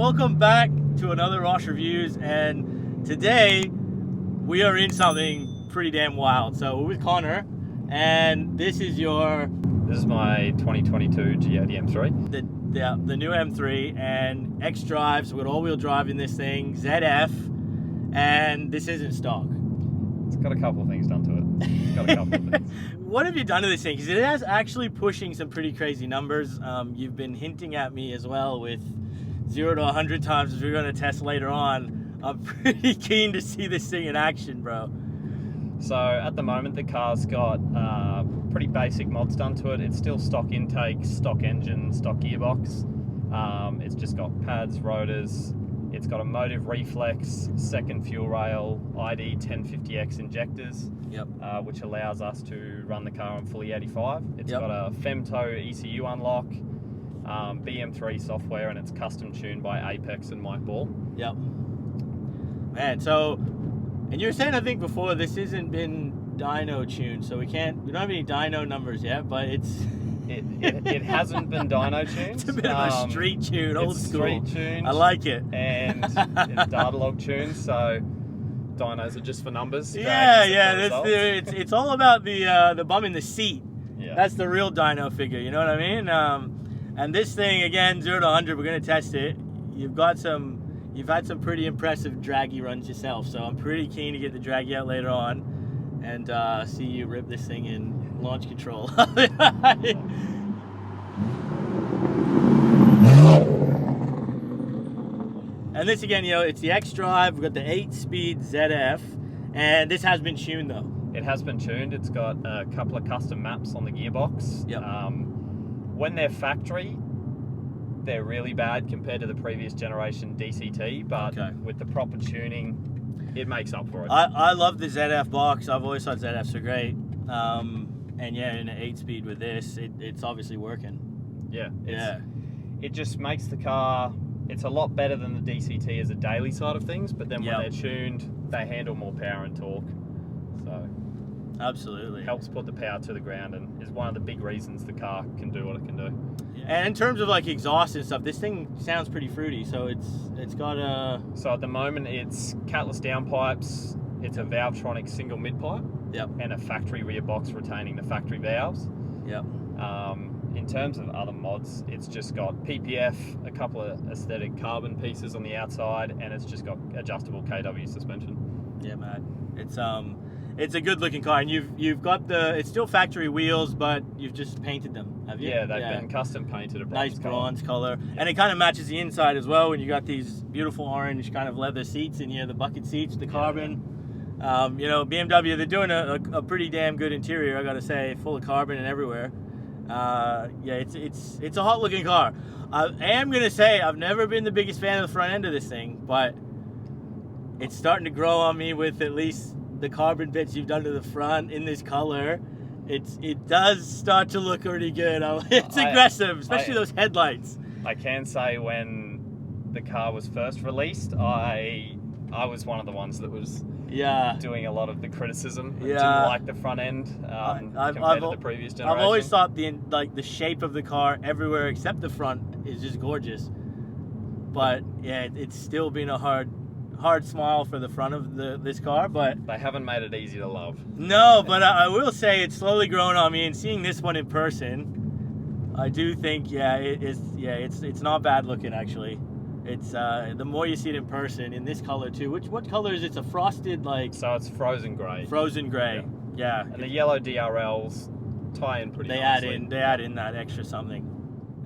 welcome back to another Rosh Reviews, and today we are in something pretty damn wild. So we're with Connor, and this is my 2022 G80 M3. the new M3 and X drive. So we've got all-wheel drive in this thing, ZF, and this isn't stock. It's got a couple of things done to it. It's got a couple of things. What have you done to this thing? Because it is actually pushing some pretty crazy numbers. You've been hinting at me as well with 0 to 100 times, as we're going to test later on. I'm pretty keen to see this thing in action, bro. So at the moment, the car's got pretty basic mods done to it. It's still stock intake, stock engine, stock gearbox. It's just got pads, rotors. It's got a motive reflex, second fuel rail, ID 1050X injectors, which allows us to run the car on fully 85. It's got a Femto ECU unlock, BM3 software, and it's custom tuned by Apex and Mike Ball. Yep. Man, so, and you were saying, I think before, this hasn't been dyno tuned, so we don't have any dyno numbers yet, but it hasn't been dyno tuned. It's a bit of a street tune, old school. Street tuned. I like it. And it's data log tuned, so dynos are just for numbers. Yeah. It's all about the bum in the seat. Yeah. That's the real dyno figure, you know what I mean? And this thing, again, 0 to 100, we're going to test it. You've had some pretty impressive draggy runs yourself, so I'm pretty keen to get the draggy out later on and see you rip this thing in launch control. And this again, it's the X drive. We've got the 8-speed ZF, and this has been tuned though. It has been tuned. It's got a couple of custom maps on the gearbox. Yep. When they're factory, they're really bad compared to the previous generation DCT, but with the proper tuning, it makes up for it. I love the ZF box. I've always thought ZFs are great. And yeah, in an 8-speed with this, it's obviously working. Yeah. It just makes the car, it's a lot better than the DCT as a daily side of things, but then when they're tuned, they handle more power and torque. So absolutely helps put the power to the ground and is one of the big reasons the car can do what it can do. And in terms of like exhaust and stuff, this thing sounds pretty fruity. So it's got a... So at the moment it's catless downpipes, it's a Valvetronic single mid pipe, and a factory rear box retaining the factory valves. In terms of other mods, it's just got PPF, a couple of aesthetic carbon pieces on the outside, and it's just got adjustable KW suspension. Yeah, man. It's a good looking car, and you've got it's still factory wheels, but you've just painted them, have you? Yeah, they've been custom painted a bronze color. And it kind of matches the inside as well when you got these beautiful orange kind of leather seats in here, the bucket seats, the carbon. BMW, they're doing a pretty damn good interior, I gotta say, full of carbon and everywhere. It's a hot looking car. I am gonna say I've never been the biggest fan of the front end of this thing, but it's starting to grow on me with at least the carbon bits you've done to the front in this color. It does start to look pretty good. It's aggressive, especially those headlights. I can say when the car was first released, I was one of the ones that was doing a lot of the criticism. Didn't like the front end compared to the previous generation. I've always thought the shape of the car everywhere except the front is just gorgeous. But yeah, it's still been a hard smile for the front of this car, but they haven't made it easy to love. No, but I will say it's slowly growing on me, and seeing this one in person, I do think it's not bad looking actually. It's the more you see it in person in this color too. What color is it? It's a frosted So it's frozen grey. Frozen grey. Yeah. And the yellow DRLs tie in pretty nicely. They add in that extra something.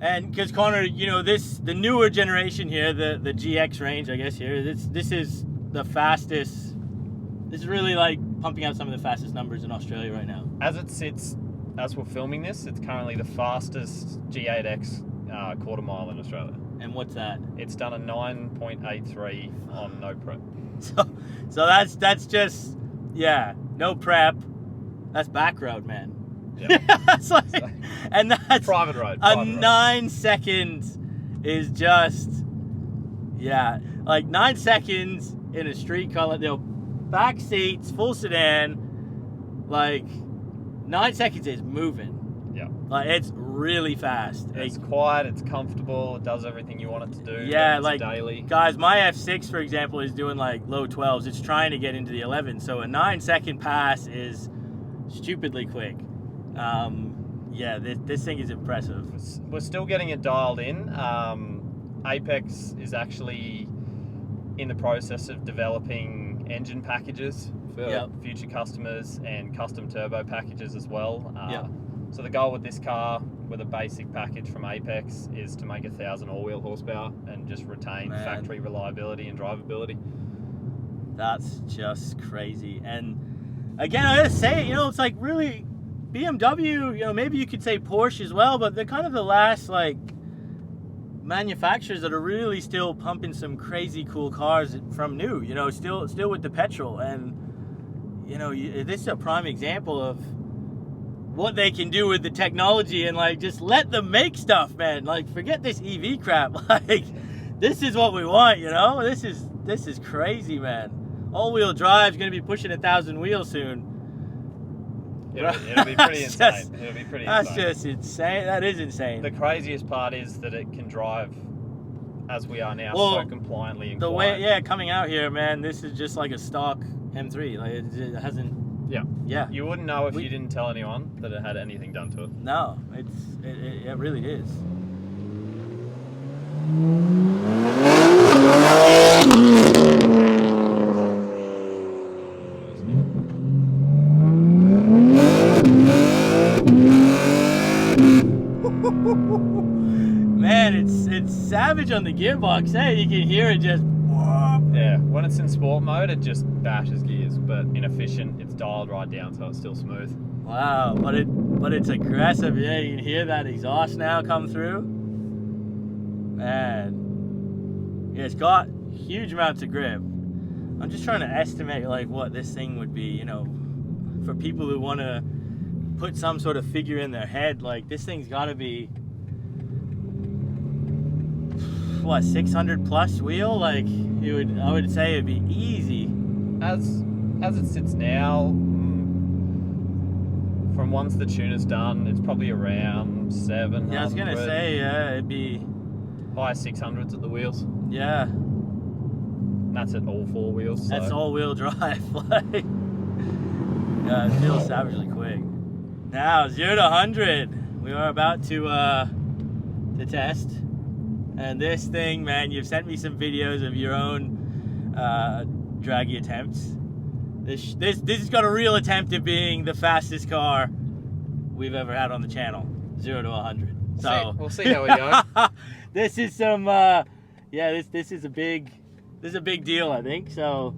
And because Connor, the newer generation here, the GX range, I guess here, this is the fastest. This is really like pumping out some of the fastest numbers in Australia right now. As it sits, as we're filming this, it's currently the fastest G8X quarter mile in Australia. And what's that? It's done a 9.83 on no prep. So that's just no prep. That's back road, man. Yeah. And that's private road. 9 seconds is just 9 seconds in a street color. Back seats, full sedan, 9 seconds is moving. Yeah. Like, it's really fast. It's quiet, it's comfortable, it does everything you want it to do. Yeah, it's like, daily. guys, my F6, for example, is doing like low 12s. It's trying to get into the 11s. So a 9-second pass is stupidly quick. Yeah, this thing is impressive. We're still getting it dialed in. Apex is actually in the process of developing engine packages for future customers and custom turbo packages as well. So the goal with this car, with a basic package from Apex, is to make 1,000 all-wheel horsepower and just retain factory reliability and drivability. That's just crazy. And again, I gotta say it, it's like really BMW, maybe you could say Porsche as well, but they're kind of the last like manufacturers that are really still pumping some crazy cool cars from new, still with the petrol. And this is a prime example of what they can do with the technology, and like just let them make stuff, man. Like, forget this EV crap. Like, this is what we want, this is crazy, man. All-wheel drive is going to be pushing 1,000 wheels soon. It'll be pretty insane. It'll be pretty insane. That's just insane. That is insane. The craziest part is that it can drive as we are now, so compliantly and the quiet. way, coming out here, man, this is just like a stock M3. Like, it hasn't. Yeah. You wouldn't know if you didn't tell anyone that it had anything done to it. No, it really is. Man, it's savage on the gearbox. Hey, you can hear it just. Yeah, when it's in sport mode, it just bashes gears, but in efficient, it's dialed right down, so it's still smooth. Wow, but it's aggressive. Yeah, you can hear that exhaust now come through. Man, yeah, it's got huge amounts of grip. I'm just trying to estimate like what this thing would be, for people who want to put some sort of figure in their head. Like, this thing's got to be, what, 600 plus wheel? Like, I would say it'd be easy. As it sits now, from once the tuner's done, it's probably around 700. Yeah, I was gonna say, it'd be high 600s at the wheels. Yeah. And that's at all 4 wheels. That's all-wheel drive. Like, yeah, it feels savagely quick. Now, 0 to 100. We are about to test. And this thing, man, you've sent me some videos of your own draggy attempts. This has got a real attempt at being the fastest car we've ever had on the channel. 0 to 100. So we'll see how we go. This is some this is a big deal, I think. So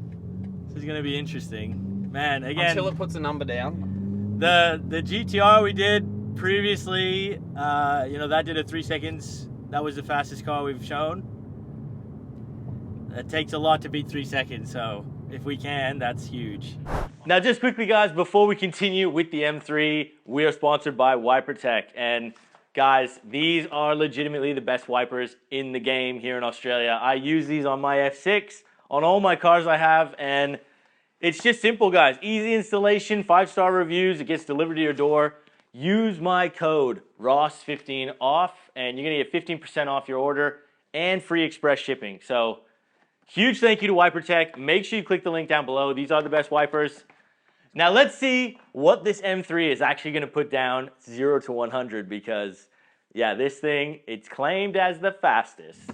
this is gonna be interesting, man. Again, until it puts a number down. The GTR we did previously, that did a 3 seconds. That was the fastest car we've shown. It takes a lot to beat 3 seconds, so if we can, that's huge. Now, just quickly, guys, before we continue with the M3, we are sponsored by WiperTech. And guys, these are legitimately the best wipers in the game here in Australia. I use these on my F6, on all my cars I have, and it's just simple, guys. Easy installation, 5-star reviews, it gets delivered to your door. Use my code ROSS15OFF, and you're gonna get 15% off your order and free express shipping. So, huge thank you to WiperTech. Make sure you click the link down below. These are the best wipers. Now let's see what this M3 is actually gonna put down 0 to 100, because yeah, this thing, it's claimed as the fastest.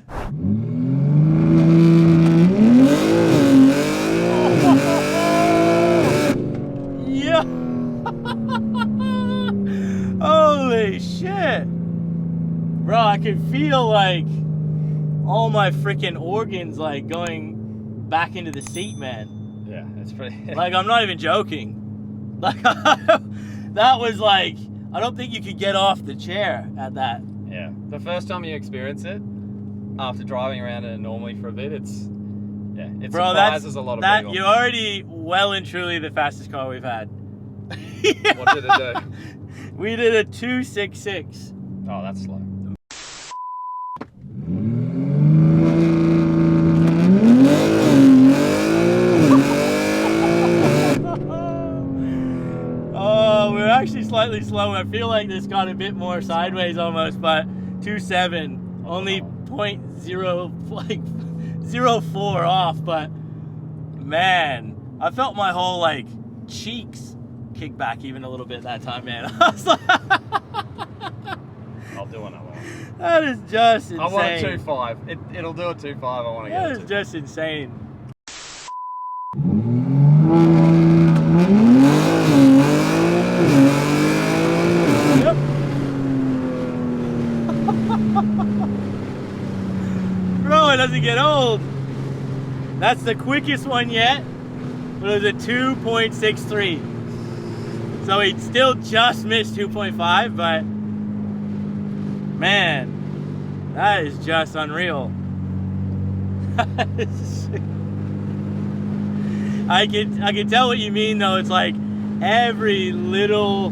Yeah. Holy shit. Bro, I can feel like all my freaking organs like going back into the seat, man. Yeah, it's pretty. Like, I'm not even joking. Like, that was like, I don't think you could get off the chair at that. Yeah, the first time you experience it, after driving around it normally for a bit, it surprises a lot of people. You're already well and truly the fastest car we've had. What did it do? We did a 266. Oh, that's slow. Oh, we're actually slightly slower. I feel like this got a bit more sideways almost, but 2.7, only 0.0 like 0.4 off. But man, I felt my whole like cheeks kick back even a little bit that time, man. I was like, I'll do another one. that is just insane. I want a 2.5. It'll do a 2.5. I want to get That it. is just insane. Yep. Bro, it doesn't get old. That's the quickest one yet, but it was a 2.63. So he still just missed 2.5, but man, that is just unreal. I can tell what you mean though. It's like every little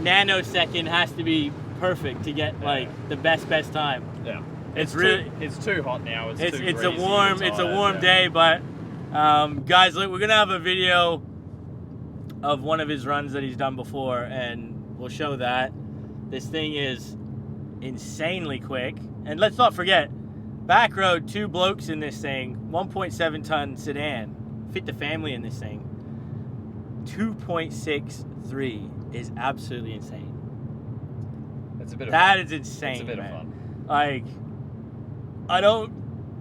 nanosecond has to be perfect to get like the best time. Yeah. It's really it's too hot now. It's too a breezy, warm day, but guys, look, we're gonna have a video of one of his runs that he's done before, and we'll show that. This thing is insanely quick, and let's not forget, back road, 2 blokes in this thing, 1.7 ton sedan, fit the family in this thing. 2.63 is absolutely insane. It's a bit of That fun. is insane. It's a bit man. of fun. Like, I don't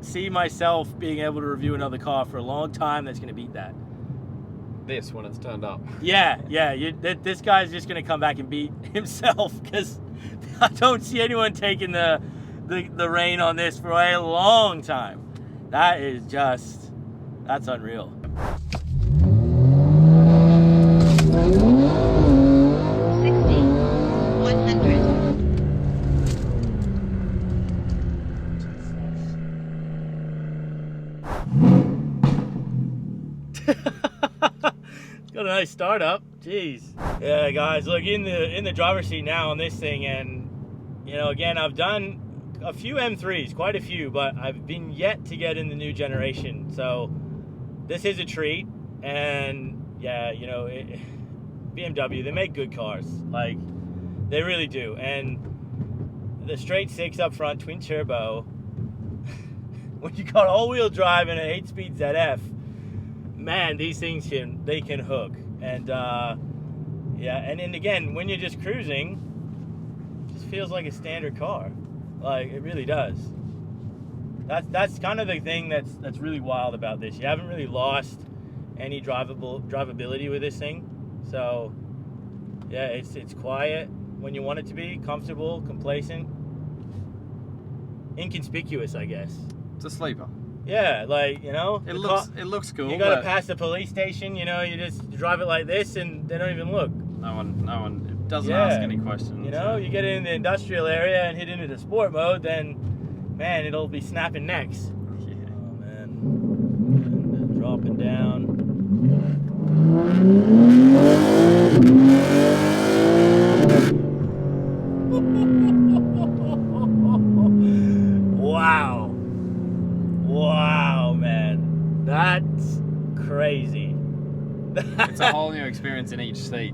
see myself being able to review another car for a long time that's going to beat that. This when it's turned up. Yeah. This guy's just going to come back and beat himself, because I don't see anyone taking the reign on this for a long time. That is just, that's unreal. Got a nice start up. Jeez. Yeah, guys, look, in the driver's seat now on this thing, and you know, again, I've done a few M3s, quite a few, but I've been yet to get in the new generation. So this is a treat, and yeah, you know, BMW, they make good cars. Like, they really do. And the straight 6 up front, twin turbo, when you got all-wheel drive and an 8-speed ZF, man, these things can hook. And yeah, and then again, when you're just cruising, it just feels like a standard car. Like, it really does. That's kind of the thing that's really wild about this. You haven't really lost any drivability with this thing. So yeah, it's quiet when you want it to be, comfortable, complacent, inconspicuous, I guess. It's a sleeper. Yeah, like, you know, It looks cool. you gotta pass the police station, you know, you just drive it like this and they don't even look. No one doesn't ask any questions. You know, you get in the industrial area and hit into the sport mode, then man, it'll be snapping necks. Yeah. Oh man. And dropping down. Wow, man. That's crazy. It's a whole new experience in each seat.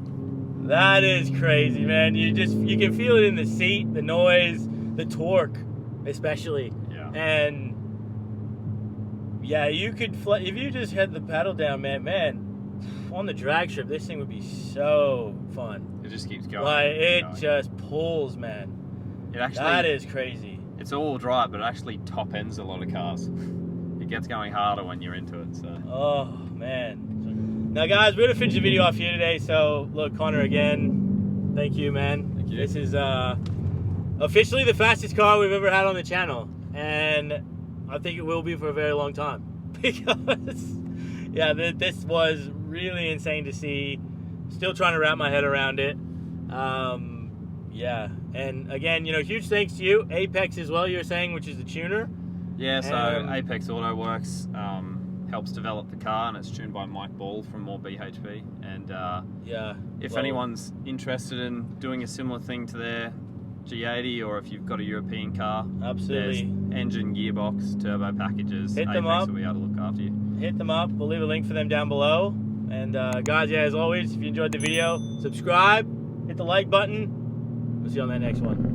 That is crazy, man. You can feel it in the seat, the noise, the torque, especially. Yeah. And yeah, you could if you just had the pedal down, man, on the drag strip, this thing would be so fun. It just keeps going. Like, it going. just pulls, man. That is crazy. It's all drive, but it actually top ends a lot of cars. It gets going harder when you're into it. So. Oh man. Now, guys, we're gonna finish the video off here today. So, look, Connor, again, thank you, man. Thank you. This is officially the fastest car we've ever had on the channel, and I think it will be for a very long time, because yeah, this was really insane to see. Still trying to wrap my head around it. Yeah, and again, you know, huge thanks to you, Apex as well. You were saying, which is the tuner. Yeah, so Apex Auto Works helps develop the car, and it's tuned by Mike Ball from More BHP. And yeah, if anyone's interested in doing a similar thing to their G80, or if you've got a European car, absolutely, there's engine, gearbox, turbo packages. Hit them Apex up. will be able to look after you. Hit them up. We'll leave a link for them down below. And guys, yeah, as always, if you enjoyed the video, subscribe, hit the like button. We'll see you on that next one.